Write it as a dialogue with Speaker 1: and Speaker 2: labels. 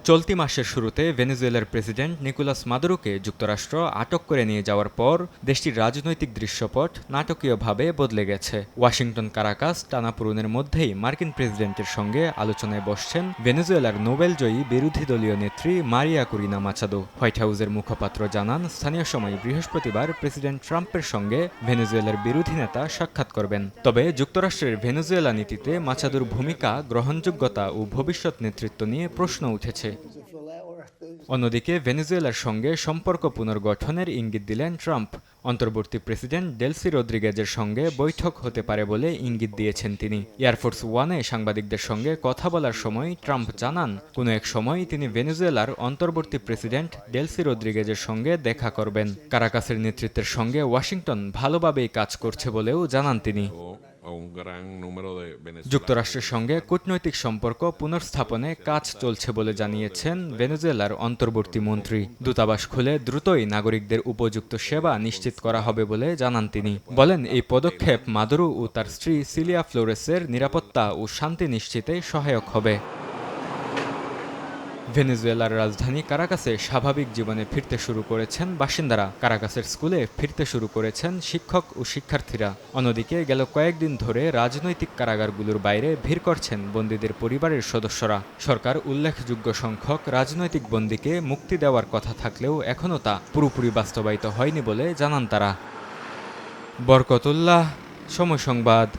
Speaker 1: চলতি মাসের শুরুতে ভেনেজুয়েলার প্রেসিডেন্ট নিকোলাস মাদুরোকে যুক্তরাষ্ট্র আটক করে নিয়ে যাওয়ার পর দেশটির রাজনৈতিক দৃশ্যপট নাটকীয়ভাবে বদলে গেছে। ওয়াশিংটন কারাকাস টানাপোড়েনের মধ্যেই মার্কিন প্রেসিডেন্টের সঙ্গে আলোচনায় বসছেন ভেনেজুয়েলার নোবেলজয়ী বিরোধী দলীয় নেত্রী মারিয়া কুরিনা মাচাদো। হোয়াইট হাউসের মুখপাত্র জানান, স্থানীয় সময় বৃহস্পতিবার প্রেসিডেন্ট ট্রাম্পের সঙ্গে ভেনেজুয়েলার বিরোধী নেতা সাক্ষাৎ করবেন। তবে যুক্তরাষ্ট্রের ভেনেজুয়েলা নীতিতে মাচাদোর ভূমিকা, গ্রহণযোগ্যতা ও ভবিষ্যৎ নেতৃত্ব নিয়ে প্রশ্ন উঠেছে। অন্যদিকে ভেনেজুয়েলার সঙ্গে সম্পর্ক পুনর্গঠনের ইঙ্গিত দিলেন ট্রাম্প। অন্তর্বর্তী প্রেসিডেন্ট ডেলসি রদ্রিগেজের সঙ্গে বৈঠক হতে পারে বলে ইঙ্গিত দিয়েছেন তিনি। এয়ারফোর্স ওয়ানে সাংবাদিকদের সঙ্গে কথা বলার সময় ট্রাম্প জানান, কোনো এক সময় তিনি ভেনেজুয়েলার অন্তর্বর্তী প্রেসিডেন্ট ডেলসি রদ্রিগেজের সঙ্গে দেখা করবেন। কারাকাসের নেতৃত্বের সঙ্গে ওয়াশিংটন ভালোভাবেই কাজ করছে বলেও জানান তিনি। যুক্তরাষ্ট্রের সঙ্গে কূটনৈতিক সম্পর্ক পুনর্স্থাপনে কাজ চলছে বলে জানিয়েছেন ভেনেজুয়েলার অন্তর্বর্তী মন্ত্রী। দূতাবাস খুলে দ্রুতই নাগরিকদের উপযুক্ত সেবা নিশ্চিত করা হবে বলে জানান তিনি। বলেন, এই পদক্ষেপ মাদুরো ও তার স্ত্রী সিলিয়া ফ্লোরেসের নিরাপত্তা ও শান্তি নিশ্চিতে সহায়ক হবে। ভেনেজুয়েলার রাজধানী কারাকাসে স্বাভাবিক জীবনে ফিরতে শুরু করেছেন বাসিন্দারা। কারাকাসের স্কুলে ফিরতে শুরু করেছেন শিক্ষক ও শিক্ষার্থীরা। অন্যদিকে গেল কয়েকদিন ধরে রাজনৈতিক কারাগারগুলোর বাইরে ভিড় করছেন বন্দীদের পরিবারের সদস্যরা। সরকার উল্লেখযোগ্য সংখ্যক রাজনৈতিক বন্দীকে মুক্তি দেওয়ার কথা থাকলেও এখনও তা পুরোপুরি বাস্তবায়িত হয়নি বলে জানান তারা। বরকতুল্লাহ, সময় সংবাদ।